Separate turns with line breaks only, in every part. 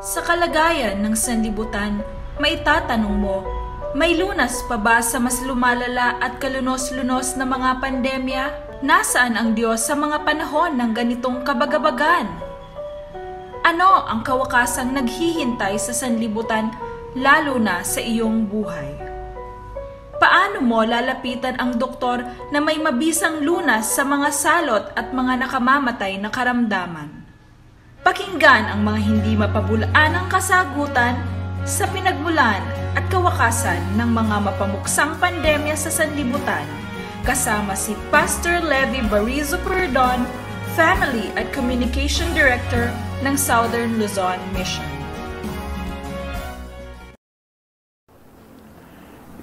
Sa kalagayan ng sanlibutan, maitatanong mo, may lunas pa ba sa mas lumalala at kalunos-lunos na mga pandemya? Nasaan ang Diyos sa mga panahon ng ganitong kabagabagan? Ano ang kawakasang naghihintay sa sanlibutan, lalo na sa iyong buhay? Paano mo lalapitan ang doktor na may mabisang lunas sa mga salot at mga nakamamatay na karamdaman? Pakinggan ang mga hindi mapabulaanang kasagutan sa pinagmulan at kawakasan ng mga mapamuksang pandemya sa sanlibutan, kasama si Pastor Levy Barizo Perdon, Family at Communication Director ng Southern Luzon Mission.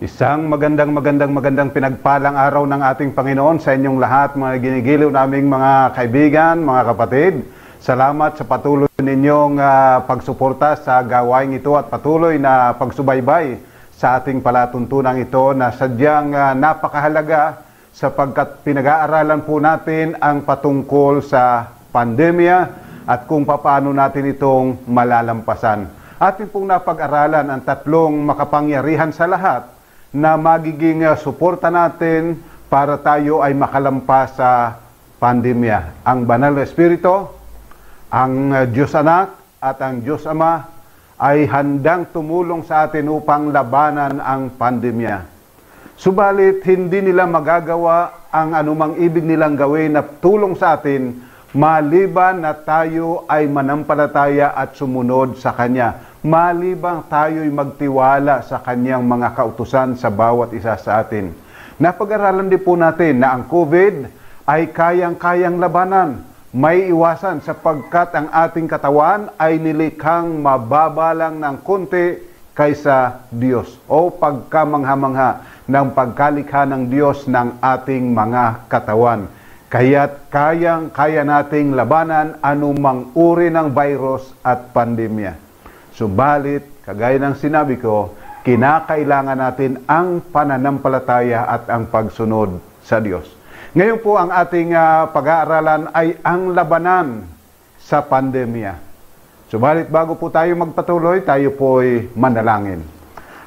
Isang magandang pinagpalang araw ng ating Panginoon sa inyong lahat, mga ginigiliw naming mga kaibigan, mga kapatid. Salamat sa patuloy ninyong pagsuporta sa gawain ito at patuloy na pagsubaybay sa ating palatuntunang ito na sadyang napakahalaga sapagkat pinag-aaralan po natin ang patungkol sa pandemya at kung paano natin itong malalampasan. Ating pong napag-aralan ang tatlong makapangyarihan sa lahat na magiging suporta natin para tayo ay makalampas sa pandemya. Ang Banal na Espiritu, ang Diyos Anak at ang Diyos Ama ay handang tumulong sa atin upang labanan ang pandemya. Subalit, hindi nila magagawa ang anumang ibig nilang gawin na tulong sa atin maliban na tayo ay manampalataya at sumunod sa Kanya. Maliban tayo'y magtiwala sa Kanyang mga kautusan sa bawat isa sa atin. Napag-aralan din po natin na ang COVID ay kayang-kayang labanan. May iwasan sapagkat ang ating katawan ay nilikhang mababalang ng konti kaysa Diyos o pagkamangha-mangha ng pagkalikha ng Diyos ng ating mga katawan. Kaya't kayang-kaya nating labanan anumang uri ng virus at pandemya. Subalit, kagaya ng sinabi ko, kinakailangan natin ang pananampalataya at ang pagsunod sa Diyos. Ngayon po ang ating pag-aaralan ay ang labanan sa pandemya. Subalit bago po tayo magpatuloy, tayo po'y manalangin.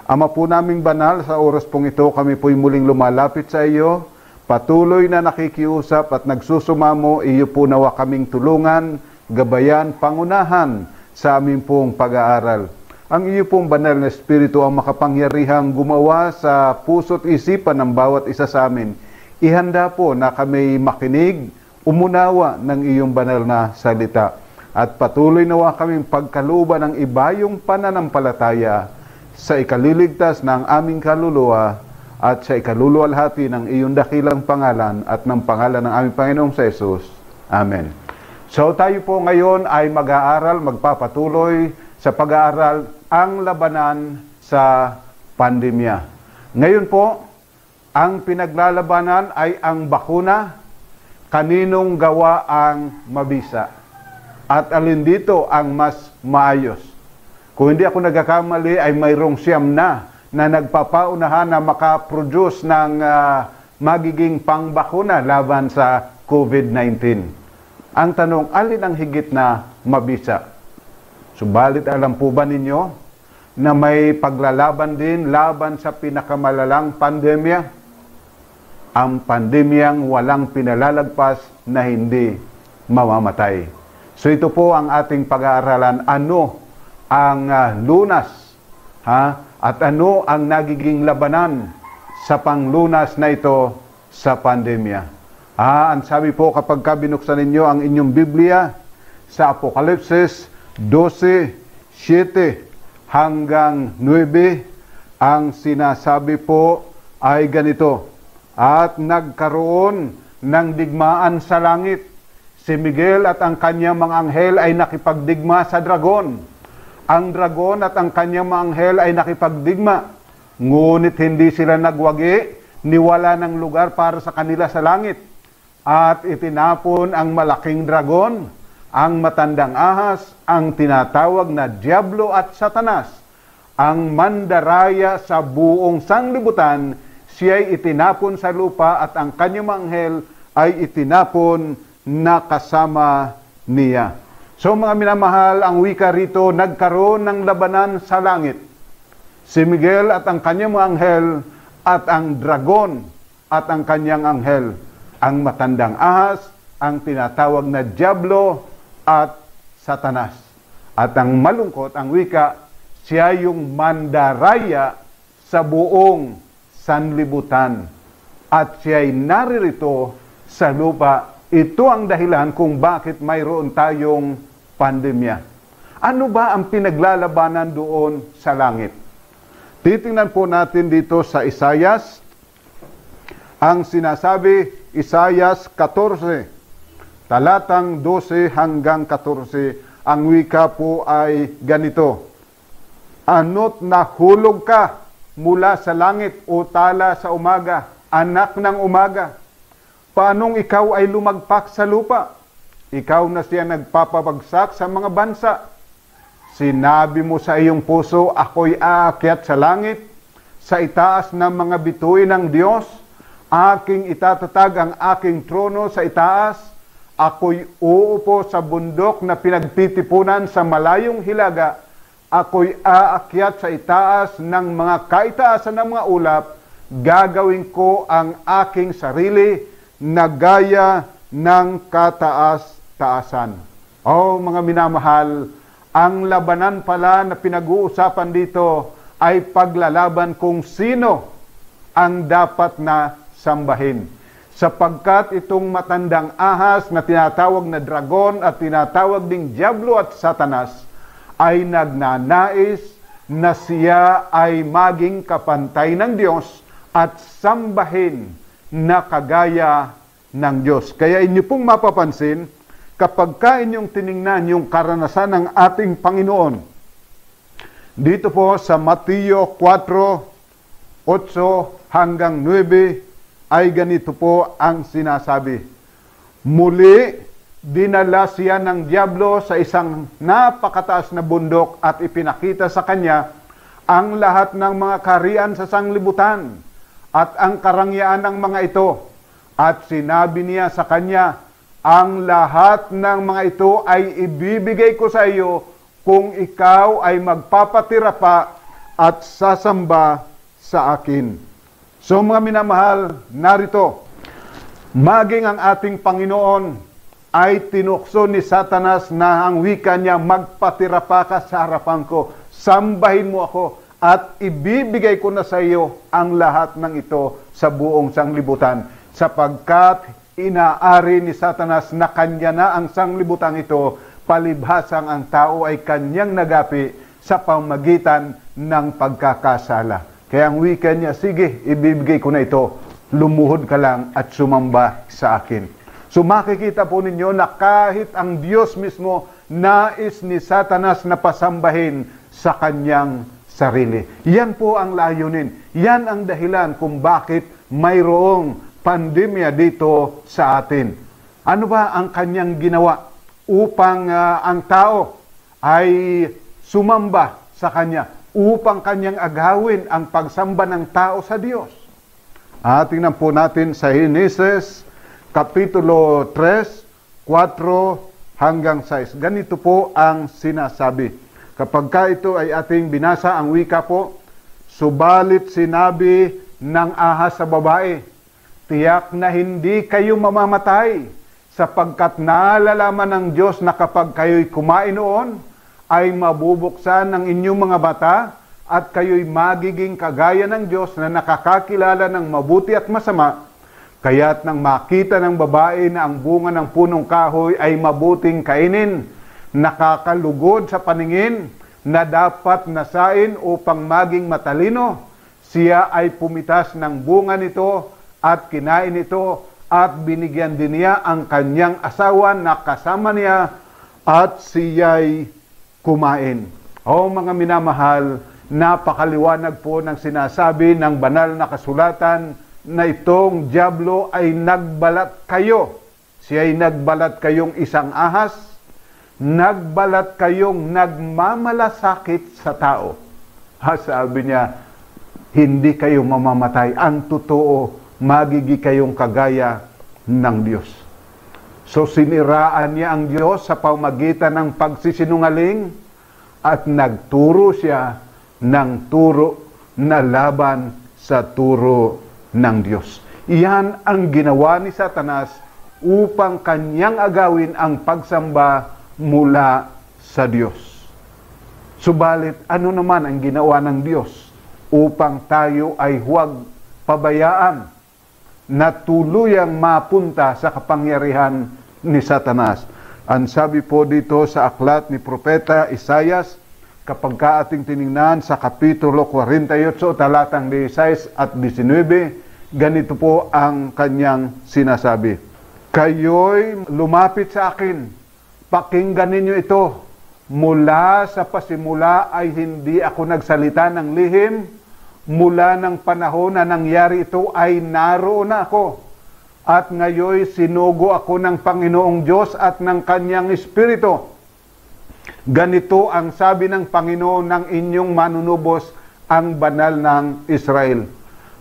Ama po naming banal, sa oras pong ito kami po'y muling lumalapit sa iyo. Patuloy na nakikiusap at nagsusumamo, iyo po nawa kaming tulungan, gabayan, pangunahan sa aming pong pag-aaral. Ang iyo pong banal na Espiritu ang makapangyarihang gumawa sa puso't isipan ng bawat isa sa amin. Ihanda po na kami makinig, umunawa ng iyong banal na salita. At patuloy nawa kaming pagkaluban ng ibayong pananampalataya sa ikaliligtas ng aming kaluluwa at sa ikaluluwalhati ng iyong dakilang pangalan at ng pangalan ng aming Panginoong sa Jesus. Amen. So tayo po ngayon ay mag-aaral, magpapatuloy sa pag-aaral ang labanan sa pandemya. Ngayon po, ang pinaglalabanan ay ang bakuna, kaninong gawa ang mabisa, at alin dito ang mas maayos. Kung hindi ako nagkakamali ay mayroong siyam na nagpapaunahan na makaproduce ng magiging pangbakuna laban sa COVID-19. Ang tanong, alin ang higit na mabisa? Subalit alam po ba ninyo na may paglalaban din laban sa pinakamalalang pandemya? Ang pandemyang walang pinalalagpas na hindi mamamatay. So ito po ang ating pag-aaralan. Ano ang lunas? At ano ang nagiging labanan sa panglunas na ito sa pandemya? Ang sabi po kapag binuksan ninyo ang inyong Biblia sa Apokalipsis 12:7 hanggang 9, ang sinasabi po ay ganito: At nagkaroon ng digmaan sa langit. Si Miguel at ang kanyang mga anghel ay nakipagdigma sa dragon. Ang dragon at ang kanyang mga anghel ay nakipagdigma. Ngunit hindi sila nagwagi, niwala ng lugar para sa kanila sa langit. At itinapon ang malaking dragon, ang matandang ahas, ang tinatawag na Diablo at Satanas, ang mandaraya sa buong sanglibutan. Siya'y itinapon sa lupa at ang kanyang anghel ay itinapon na kasama niya. So mga minamahal, ang wika rito, nagkaroon ng labanan sa langit. Si Miguel at ang kanyang mga anghel at ang dragon at ang kanyang anghel. Ang matandang ahas, ang tinatawag na Diablo at Satanas. At ang malungkot, ang wika, siya yung mandaraya sa buong sanlibutan. At siya'y naririto sa lupa. Ito ang dahilan kung bakit mayroon tayong pandemya. Ano ba ang pinaglalabanan doon sa langit? Titingnan po natin dito sa Isaias. Ang sinasabi, Isaias 14, talatang 12 hanggang 14. Ang wika po ay ganito. Ano't nahulog ka mula sa langit o tala sa umaga, anak ng umaga. Paanong ikaw ay lumagpak sa lupa? Ikaw na siya nagpapabagsak sa mga bansa. Sinabi mo sa iyong puso, ako'y aakyat sa langit, sa itaas ng mga bituin ng Diyos. Aking itatatag ang aking trono sa itaas. Ako'y uupo sa bundok na pinagtitipunan sa malayong hilaga. Ako'y aakyat sa itaas ng mga kaitaasan ng mga ulap. Gagawin ko ang aking sarili na gaya ng kataas-taasan. Mga minamahal, ang labanan pala na pinag-uusapan dito ay paglalaban kung sino ang dapat na sambahin. Sapagkat itong matandang ahas na tinatawag na dragon at tinatawag ding Diablo at Satanas ay nagnanais na siya ay maging kapantay ng Diyos at sambahin na kagaya ng Diyos. Kaya inyo pong mapapansin, kapag inyong tiningnan yung karanasan ng ating Panginoon, dito po sa Mateo 4, 8 hanggang 9, ay ganito po ang sinasabi. Muli, dinala siya ng Diablo sa isang napakataas na bundok at ipinakita sa kanya ang lahat ng mga kaharian sa sanglibutan at ang karangyaan ng mga ito. At sinabi niya sa kanya, ang lahat ng mga ito ay ibibigay ko sa iyo kung ikaw ay magpapatira pa at sasamba sa akin. So mga minamahal, narito, maging ang ating Panginoon ay tinukso ni Satanas na ang wika niya, magpatira pa ka sa harapan ko, sambahin mo ako, at ibibigay ko na sa iyo ang lahat ng ito sa buong sanglibutan. Sapagkat inaari ni Satanas na kanya na ang sanglibutan ito, palibhasang ang tao ay kanyang nagapi sa pamagitan ng pagkakasala. Kaya ang wika niya, sige, ibibigay ko na ito, lumuhod ka lang at sumamba sa akin. So makikita po ninyo na kahit ang Diyos mismo, nais ni Satanas na pasambahin sa kanyang sarili. Yan po ang layunin. Yan ang dahilan kung bakit mayroong pandemya dito sa atin. Ano ba ang kanyang ginawa upang ang tao ay sumamba sa kanya, upang kanyang agawin ang pagsamba ng tao sa Diyos? Tingnan po natin sa Henesis Kapitulo 3, 4 hanggang 6. Ganito po ang sinasabi. Kapag ito ay ating binasa, ang wika po, subalit sinabi ng ahas sa babae, tiyak na hindi kayo mamamatay, sapagkat naalalaman ng Diyos na kapag kayo'y kumain noon, ay mabubuksan ng inyong mga mata, at kayo'y magiging kagaya ng Diyos na nakakakilala ng mabuti at masama. Kaya't nang makita ng babae na ang bunga ng punong kahoy ay mabuting kainin, nakakalugod sa paningin, na dapat nasain upang maging matalino, siya ay pumitas ng bunga nito at kinain ito, at binigyan din niya ang kanyang asawa na kasama niya, at siya'y kumain. Mga minamahal, napakaliwanag po ng sinasabi ng banal na kasulatan na itong Diablo ay nagbalat kayo. Siya ay nagbalat kayong isang ahas, nagbalat kayong nagmamalasakit sa tao. Sabi niya, hindi kayo mamamatay. Ang totoo, magigi kayong kagaya ng Diyos. So siniraan niya ang Diyos sa pamagitan ng pagsisinungaling at nagturo siya ng turo na laban sa turo ng Diyos. Iyan ang ginawa ni Satanas upang kanyang agawin ang pagsamba mula sa Diyos. Subalit, ano naman ang ginawa ng Diyos upang tayo ay huwag pabayaan na tuluyang mapunta sa kapangyarihan ni Satanas? Ang sabi po dito sa aklat ni Propeta Isaias, kapag ating tiningnan sa Kapitulo 48, talatang 16 at 19, ganito po ang kanyang sinasabi. Kayo'y lumapit sa akin, pakinggan ninyo ito. Mula sa pasimula ay hindi ako nagsalita ng lihim. Mula ng panahon na nangyari ito ay naroon na ako. At ngayon sinugo ako ng Panginoong Diyos at ng Kanyang Espiritu. Ganito ang sabi ng Panginoon ng inyong manunubos, ang banal ng Israel.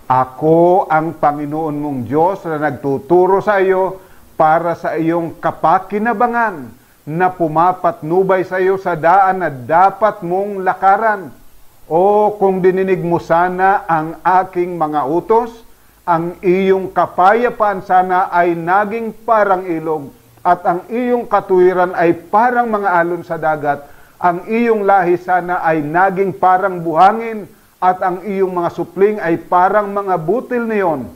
Ako ang Panginoon mong Diyos na nagtuturo sa iyo para sa iyong kapakinabangan na pumapatnubay sa iyo sa daan na dapat mong lakaran. O kung dininig mo sana ang aking mga utos, ang iyong kapayapaan sana ay naging parang ilog, at ang iyong katuwiran ay parang mga alon sa dagat. Ang iyong lahi sana ay naging parang buhangin, at ang iyong mga supling ay parang mga butil niyon.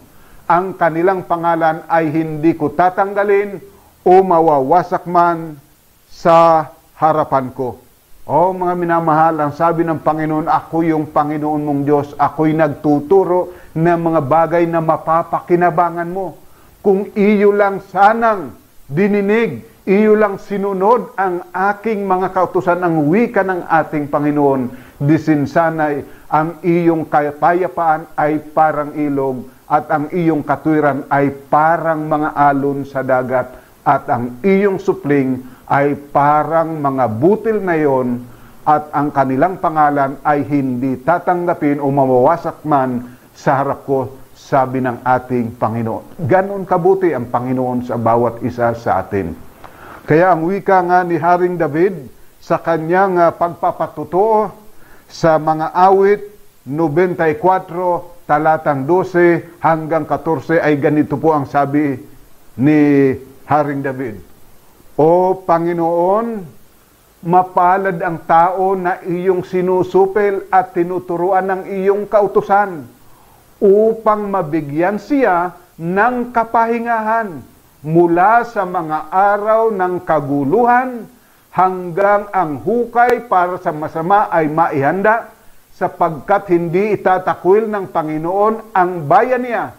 Ang kanilang pangalan ay hindi ko tatanggalin o mawawasak man sa harapan ko. O mga minamahal, ang sabi ng Panginoon, ako yung Panginoon mong Diyos, ako'y nagtuturo ng mga bagay na mapapakinabangan mo. Kung iyo lang sanang dininig, iyo lang sinunod ang aking mga kautusan, ang wika ng ating Panginoon, disinsanay, ang iyong kapayapaan ay parang ilog, at ang iyong katwiran ay parang mga alon sa dagat, at ang iyong supling ay parang mga butil na yon, at ang kanilang pangalan ay hindi tatanggapin o mawawasak man sa harap ko, sabi ng ating Panginoon. Ganon kabuti ang Panginoon sa bawat isa sa atin. Kaya ang wika nga ni Haring David sa kanyang pagpapatutuo sa mga awit 94, talatang 12 hanggang 14 ay ganito po ang sabi ni Haring David. O Panginoon, mapalad ang tao na iyong sinusupil at tinuturuan ng iyong kautusan upang mabigyan siya ng kapahingahan mula sa mga araw ng kaguluhan hanggang ang hukay para sa masama ay maihanda, sapagkat hindi itatakwil ng Panginoon ang bayan niya,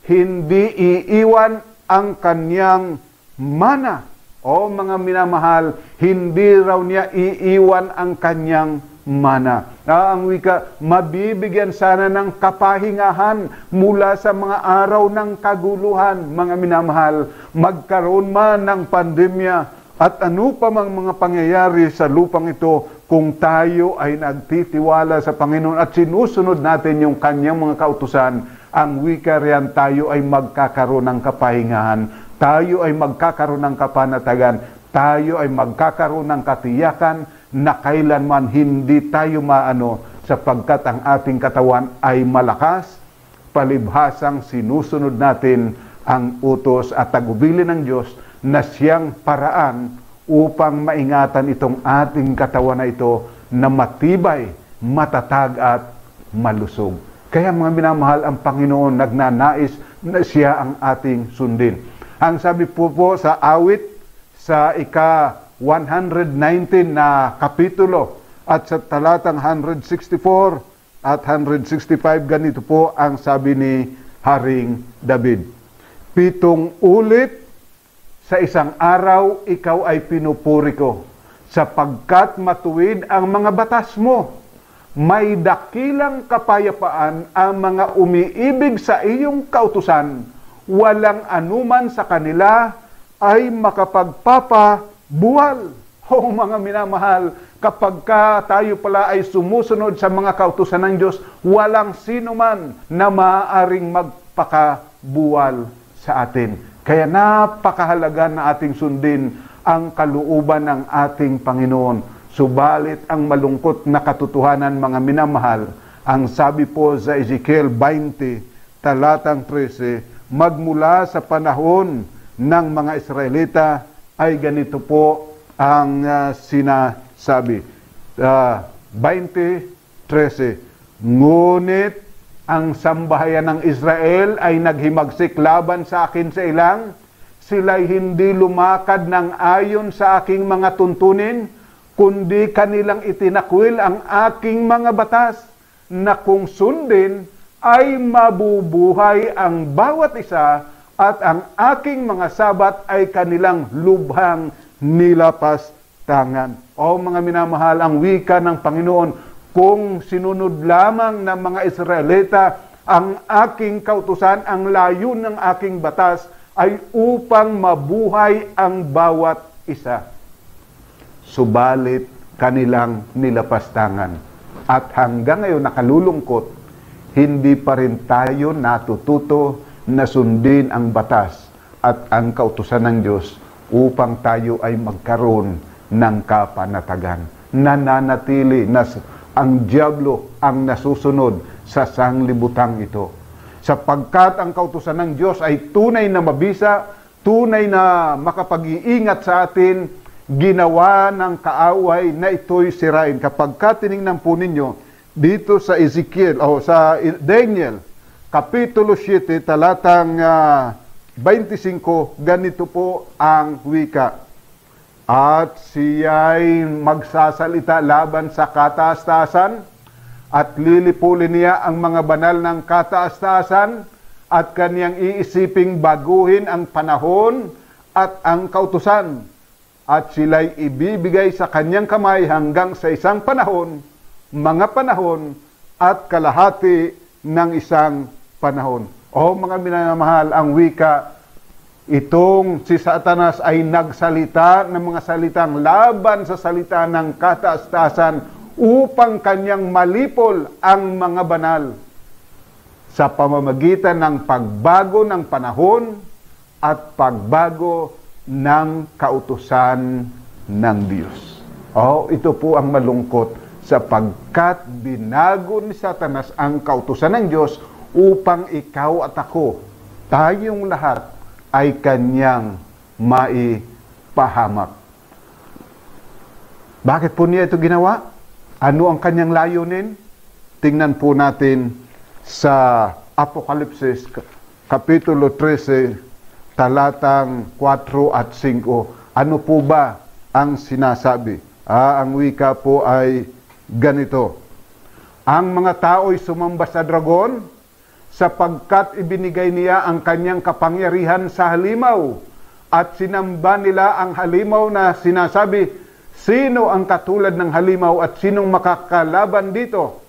hindi iiwan ang kanyang mana. O mga minamahal, hindi raw niya iiwan ang kanyang mana. Ang wika, mabibigyan sana ng kapahingahan mula sa mga araw ng kaguluhan. Mga minamahal, magkaroon man ng pandemya at ano pa mang mga pangyayari sa lupang ito, kung tayo ay nagtitiwala sa Panginoon at sinusunod natin yung kanyang mga kautusan, ang wika riyan, tayo ay magkakaroon ng kapahingahan. Tayo ay magkakaroon ng kapanatagan, tayo ay magkakaroon ng katiyakan na kailanman hindi tayo maano, sapagkat ang ating katawan ay malakas, palibhasang sinusunod natin ang utos at tagubilin ng Diyos na siyang paraan upang maingatan itong ating katawan na ito na matibay, matatag at malusog. Kaya mga minamahal, ang Panginoon nagnanais na siya ang ating sundin. Ang sabi po sa awit sa ika-119 na kapitulo at sa talatang 164 at 165, ganito po ang sabi ni Haring David. 7 ulit sa isang araw ikaw ay pinupuri ko, sapagkat matuwid ang mga batas mo. May dakilang kapayapaan ang mga umiibig sa iyong kautusan. Walang anuman sa kanila ay makapagpapabuwal. O mga minamahal, kapag tayo pala ay sumusunod sa mga kautusan ng Diyos, walang sino man na maaaring magpakabuwal sa atin. Kaya napakahalaga na ating sundin ang kalooban ng ating Panginoon. Subalit ang malungkot na katotohanan, mga minamahal, ang sabi po sa Ezekiel 20, talatang 13, magmula sa panahon ng mga Israelita ay ganito po ang sinasabi. 20:13, ngunit ang sambahayan ng Israel ay naghimagsik laban sa akin sa ilang, sila'y hindi lumakad ng ayon sa aking mga tuntunin, kundi kanilang itinakwil ang aking mga batas, na kung sundin ay mabubuhay ang bawat isa, at ang aking mga sabat ay kanilang lubhang nilapastangan. O mga minamahal, ang wika ng Panginoon, kung sinunod lamang ng mga Israelita ang aking kautusan, ang layo ng aking batas ay upang mabuhay ang bawat isa. Subalit kanilang nilapastangan. At hanggang ngayon nakalulungkot, hindi pa rin tayo natututo na sundin ang batas at ang kautusan ng Diyos upang tayo ay magkaroon ng kapanatagan. Nananatili na ang diablo ang nasusunod sa sanglibutang ito. Sapagkat ang kautusan ng Diyos ay tunay na mabisa, tunay na makapag-iingat sa atin, ginawa ng kaaway na ito'y sirain. Kapag tinignan po ninyo dito sa Ezekiel o sa Daniel, Kapitulo 7, talatang 25, ganito po ang wika. At siya'y magsasalita laban sa kataas-taasan, at lilipulin niya ang mga banal ng kataas-taasan, at kaniyang iisiping baguhin ang panahon at ang kautusan, at sila'y ibibigay sa kanyang kamay hanggang sa isang panahon, mga panahon, at kalahati ng isang panahon. O mga minamahal, ang wika, itong si Satanas ay nagsalita ng mga salitang laban sa salita ng kataas-taasan upang kanyang malipol ang mga banal sa pamamagitan ng pagbago ng panahon at pagbago ng kautusan ng Diyos. Ito po ang malungkot, sapagkat binago ni Satanas ang kautusan ng Diyos upang ikaw at ako, tayong lahat, ay kanyang maipahamak. Bakit po niya ito ginawa? Ano ang kanyang layunin? Tingnan po natin sa Apokalipsis, Kapitulo 13, talatang 4 at 5. Ano po ba ang sinasabi? Ang wika po ay ganito. Ang mga tao'y sumamba sa dragon, sapagkat ibinigay niya ang kanyang kapangyarihan sa halimaw, at sinamba nila ang halimaw na sinasabi, sino ang katulad ng halimaw at sinong makakalaban dito?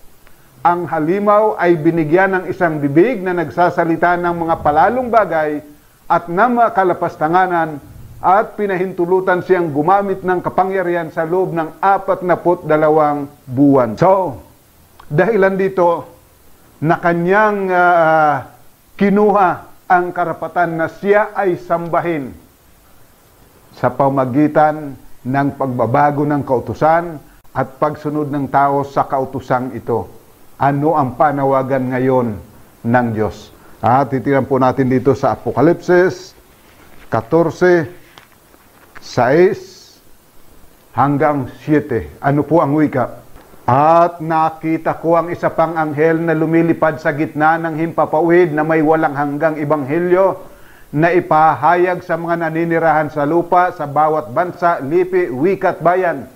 Ang halimaw ay binigyan ng isang bibig na nagsasalita ng mga palalong bagay at na makalapastanganan, at pinahintulutan siyang gumamit ng kapangyarihan sa loob ng 42 buwan. So, dahilan dito na kanyang kinuha ang karapatan na siya ay sambahin sa pamagitan ng pagbabago ng kautusan at pagsunod ng tao sa kautusang ito. Ano ang panawagan ngayon ng Diyos? Titingnan po natin dito sa Apokalipsis 14:6 hanggang 7. Ano po ang wika? At nakita ko ang isa pang anghel na lumilipad sa gitna ng himpapawid na may walang hanggang ebanghelyo na ipahayag sa mga naninirahan sa lupa, sa bawat bansa, lipi, wika at bayan.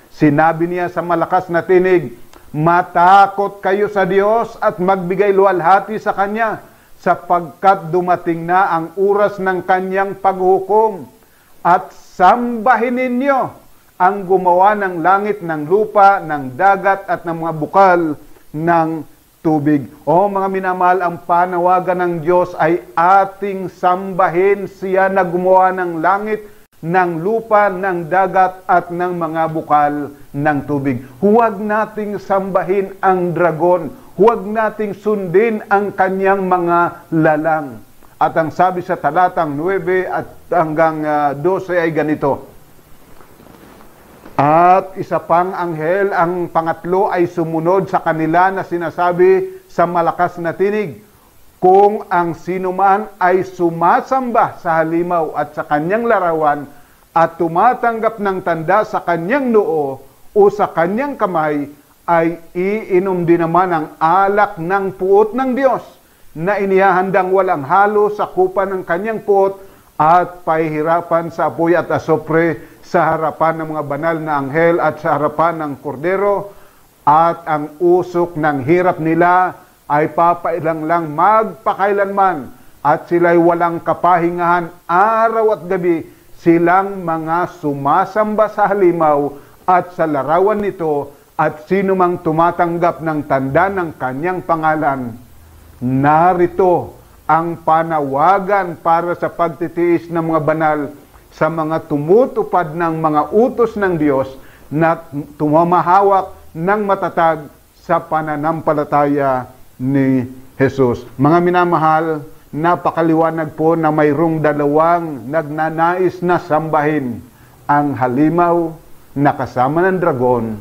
Sinabi niya sa malakas na tinig, matakot kayo sa Diyos at magbigay luwalhati sa Kanya, sapagkat dumating na ang oras ng Kanyang paghukom, at sambahin ninyo ang gumawa ng langit, ng lupa, ng dagat, at ng mga bukal ng tubig. Mga minamahal, ang panawagan ng Diyos ay ating sambahin siya na gumawa ng langit, ng lupa, ng dagat, at ng mga bukal ng tubig. Huwag nating sambahin ang dragon. Huwag nating sundin ang kanyang mga lalang. At ang sabi sa talatang 9 at hanggang 12 ay ganito. At isa pang anghel, ang pangatlo ay sumunod sa kanila na sinasabi sa malakas na tinig, kung ang sinuman ay sumasamba sa halimaw at sa kanyang larawan at tumatanggap ng tanda sa kanyang noo o sa kanyang kamay, ay iinom din naman ang alak ng puot ng Diyos na inihahandang walang halo sa kupa ng kanyang puot at pahihirapan sa apoy at asopre sa harapan ng mga banal na anghel at sa harapan ng kordero, at ang usok ng hirap nila ay papailang lang magpakailanman, at sila'y walang kapahingahan araw at gabi, silang mga sumasamba sa halimaw at sa larawan nito, at sino mang tumatanggap ng tanda ng kanyang pangalan. Narito ang panawagan para sa pagtitiis ng mga banal sa mga tumutupad ng mga utos ng Diyos na tumamahawak ng matatag sa pananampalataya ni Jesus. Mga minamahal, napakaliwanag po na mayroong dalawang nagnanais na sambahin, ang halimaw na kasama ng dragon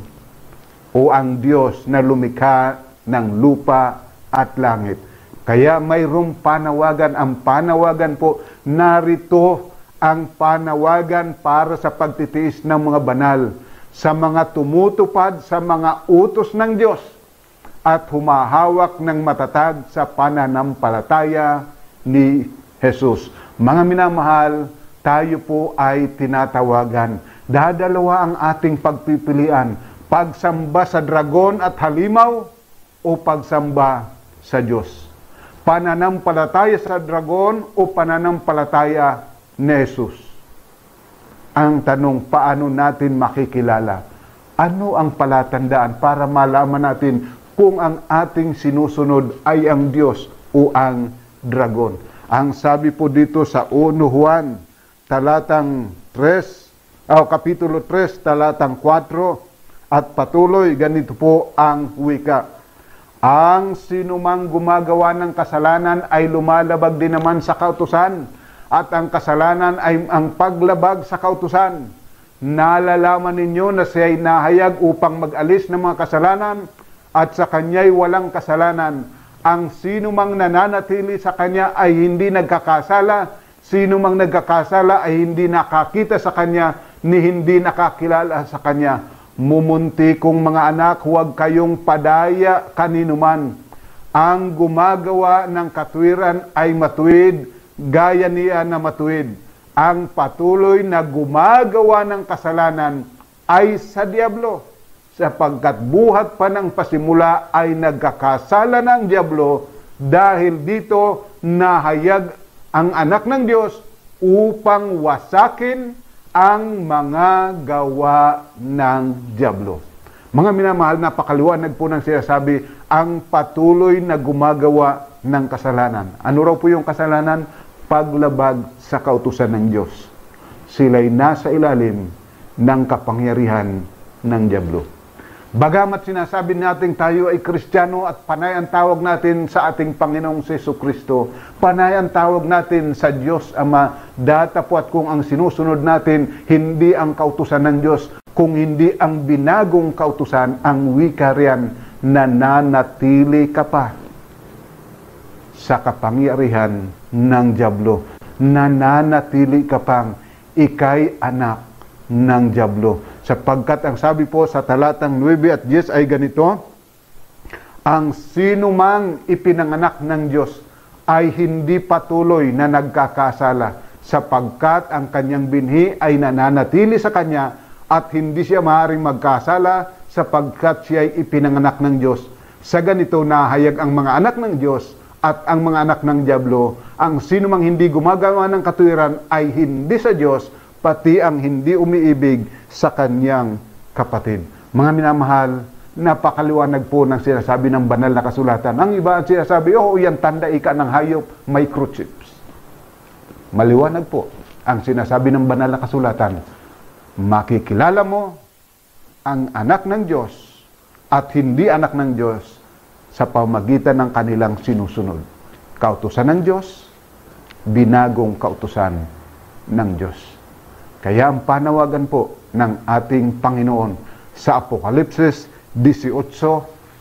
o ang Diyos na lumikha ng lupa at langit. Kaya mayroong panawagan. Ang panawagan po, narito ang panawagan para sa pagtitiis ng mga banal, sa mga tumutupad sa mga utos ng Diyos at humahawak ng matatag sa pananampalataya ni Jesus. Mga minamahal, tayo po ay tinatawagan. Dadalawa ang ating pagpipilian, pagsamba sa dragon at halimaw o pagsamba sa Diyos. Pananampalataya sa dragon o pananampalataya ni Jesus. Ang tanong, paano natin makikilala? Ano ang palatandaan para malaman natin kung ang ating sinusunod ay ang Diyos o ang dragon? Ang sabi po dito sa 1 Juan, Kapitulo 3, talatang 4, at patuloy, ganito po ang wika. Ang sinumang gumagawa ng kasalanan ay lumalabag din naman sa kautusan, at ang kasalanan ay ang paglabag sa kautusan. Nalalaman ninyo na siya ay nahayag upang mag-alis ng mga kasalanan, at sa kanya'y walang kasalanan. Ang sinumang nananatili sa kanya ay hindi nagkakasala, sinumang nagkakasala ay hindi nakakita sa kanya, ni hindi nakakilala sa kanya. Mumunti kong mga anak, huwag kayong padaya kaninuman. Ang gumagawa ng katwiran ay matuwid, gaya niya na matuwid. Ang patuloy na gumagawa ng kasalanan ay sa diablo, sapagkat buhat pa ng pasimula ay nagkakasala ng diablo, dahil dito nahayag ang anak ng Diyos upang wasakin ang mga gawa ng diablo. Mga minamahal, napakaliwanag po ng sinasabi, ang patuloy na gumagawa ng kasalanan. Ano raw po yung kasalanan? Paglabag sa kautusan ng Diyos. Sila'y nasa ilalim ng kapangyarihan ng diablo. Bagamat sinasabi natin tayo ay Kristiyano at panay ang tawag natin sa ating Panginoong Jesucristo, panay ang tawag natin sa Diyos Ama, datapwat kung ang sinusunod natin hindi ang kautusan ng Diyos, kung hindi ang binagong kautusan, ang wika riyan, nananatili ka pa sa kapangyarihan ng diablo. Nananatili ka pang ikay anak ng diablo. Sapagkat ang sabi po sa talatang 9 at 10 ay ganito, ang sinumang ipinanganak ng Diyos ay hindi patuloy na nagkakasala, sapagkat ang kanyang binhi ay nananatili sa kanya at hindi siya maaaring magkasala sapagkat siya ay ipinanganak ng Diyos. Sa ganito nahayag ang mga anak ng Diyos at ang mga anak ng diablo. Ang sinumang hindi gumagawa ng katuwiran ay hindi sa Diyos, pati ang hindi umiibig sa kanyang kapatid. Mga minamahal, napakaliwanag po ng sinasabi ng banal na kasulatan. Ang iba ang sinasabi, yan tanda ika ng hayop, microchips. Maliwanag po ang sinasabi ng banal na kasulatan. Makikilala mo ang anak ng Diyos at hindi anak ng Diyos sa pamagitan ng kanilang sinusunod. Kautusan ng Diyos binagong kautusan ng Diyos. Kaya ang panawagan po ng ating Panginoon sa Apokalipsis 18,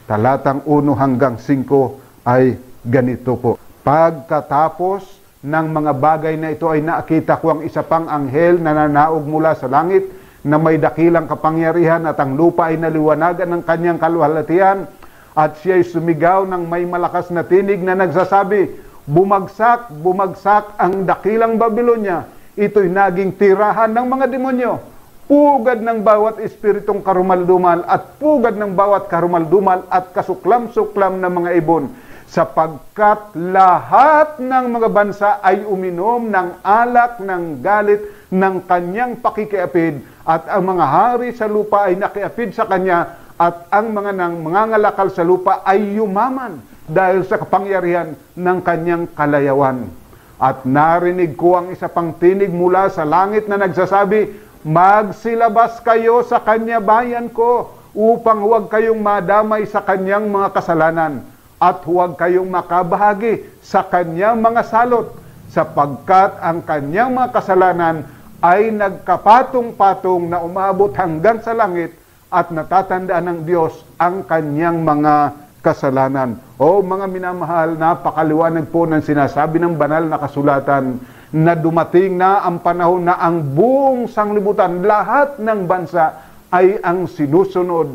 talatang 1 hanggang 5 ay ganito po. Pagkatapos ng mga bagay na ito ay nakita ko ang isa pang anghel na nanaog mula sa langit na may dakilang kapangyarihan at ang lupa ay naliwanagan ng kanyang kaluwalhatian at siya ay sumigaw ng may malakas na tinig na nagsasabi, bumagsak, bumagsak ang dakilang Babilonya. Ito'y naging tirahan ng mga demonyo. Pugad ng bawat espiritong karumaldumal at pugad ng bawat karumaldumal at kasuklam-suklam ng mga ibon. Sapagkat lahat ng mga bansa ay uminom ng alak ng galit ng kanyang pakikiapid at ang mga hari sa lupa ay nakiapid sa kanya at ang mga nangangalakal sa lupa ay yumaman dahil sa kapangyarihan ng kanyang kalayawan. At narinig ko ang isa pang tinig mula sa langit na nagsasabi, magsilabas kayo sa kanya bayan ko upang huwag kayong madamay sa kanyang mga kasalanan at huwag kayong makabahagi sa kanyang mga salot sapagkat ang kanyang mga kasalanan ay nagkapatong-patong na umabot hanggang sa langit at natatandaan ng Diyos ang kanyang mga kasalanan. O mga minamahal, napakaliwanag po ng sinasabi ng banal na kasulatan na dumating na ang panahon na ang buong sanglibutan, lahat ng bansa ay ang sinusunod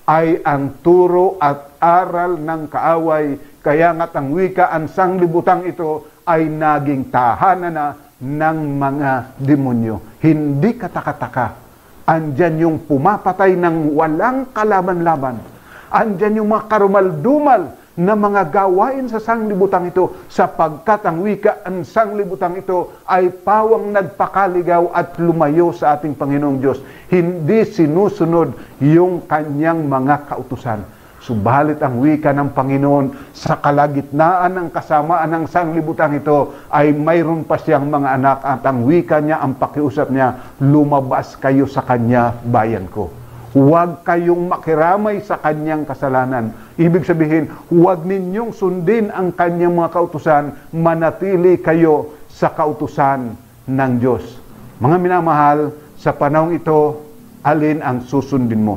ay ang turo at aral ng kaaway. Kaya nga't ang wika, ang sanglibutang ito ay naging tahanan na ng mga demonyo. Hindi katakataka. Andyan yung pumapatay ng walang kalaban-laban. Andyan yung mga karumaldumal na mga gawain sa sanglibutang ito sapagkat ang wika, ang sanglibutang ito ay pawang nagpakaligaw at lumayo sa ating Panginoong Diyos. Hindi sinusunod yung kanyang mga kautusan. Subalit ang wika ng Panginoon sa kalagitnaan ng kasamaan ng sanglibutang ito ay mayroon pa siyang mga anak at ang wika niya, ang pakiusap niya, lumabas kayo sa kanya bayan ko. Huwag kayong makiramay sa kanyang kasalanan. Ibig sabihin, huwag ninyong sundin ang kanyang mga kautusan, manatili kayo sa kautusan ng Diyos. Mga minamahal, sa panahong ito, alin ang susundin mo?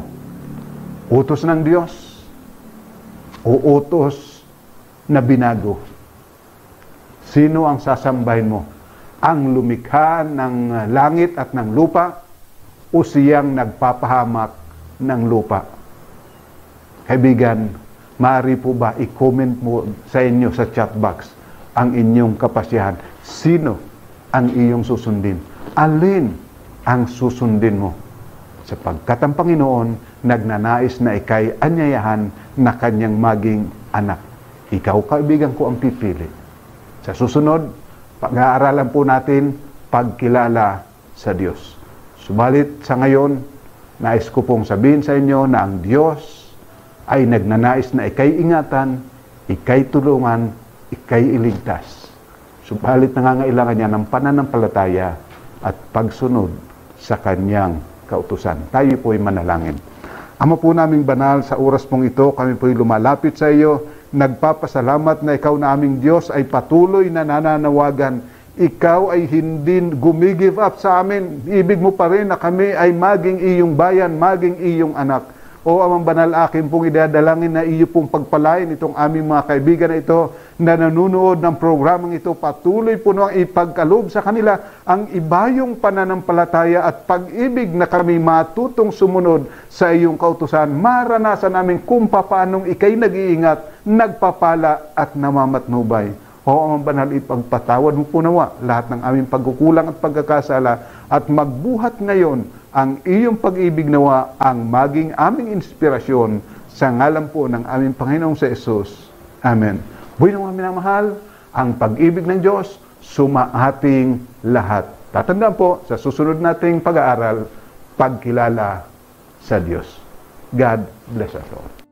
Utos ng Diyos o utos na binago? Sino ang sasambahin mo? Ang lumikha ng langit at ng lupa o siyang nagpapahamak ng lupa? Kaibigan, maaari po ba i-comment mo sa inyo sa chat box ang inyong kapasyahan? Sino ang iyong susundin? Alin ang susundin mo? Sapagkat ang Panginoon nagnanais na ikay anyayahan na kanyang maging anak. Ikaw, kaibigan ko, ang pipili. Sa susunod, pag-aaralan po natin pagkilala sa Diyos. Subalit sa ngayon, nais ko pong sabihin sa inyo na ang Diyos ay nagnanais na ikay ingatan, ikay tulungan, ikay iligtas. Subalit nangangailangan niya ng pananampalataya at pagsunod sa kanyang kautusan. Tayo po'y manalangin. Ama po naming banal, sa oras pong ito, kami po'y lumalapit sa iyo. Nagpapasalamat na ikaw na aming Diyos ay patuloy na nananawagan. Ikaw ay hindi gumigive up sa amin. Ibig mo pa rin na kami ay maging iyong bayan, maging iyong anak. O Amang Banal, akin pong idadalangin na iyo pong pagpalain itong aming mga kaibigan na ito na nanunood ng programang ito. Patuloy po nang ipagkaloob sa kanila ang ibayong pananampalataya at pag-ibig na kami matutong sumunod sa iyong kautusan. Maranasan namin kung paanong ikay nag-iingat, nagpapala at namamatnubay. O Amang Banal, ipagpatawad mo po nawa lahat ng aming pagkukulang at pagkakasala at magbuhat ngayon ang iyong pag-ibig nawa ang maging aming inspirasyon sa ngalan po ng aming Panginoong sa Jesus. Amen. Buhay mga minamahal, ang pag-ibig ng Diyos sumaating lahat. Tatandaan po sa susunod nating pag-aaral, pagkilala sa Diyos. God bless us all.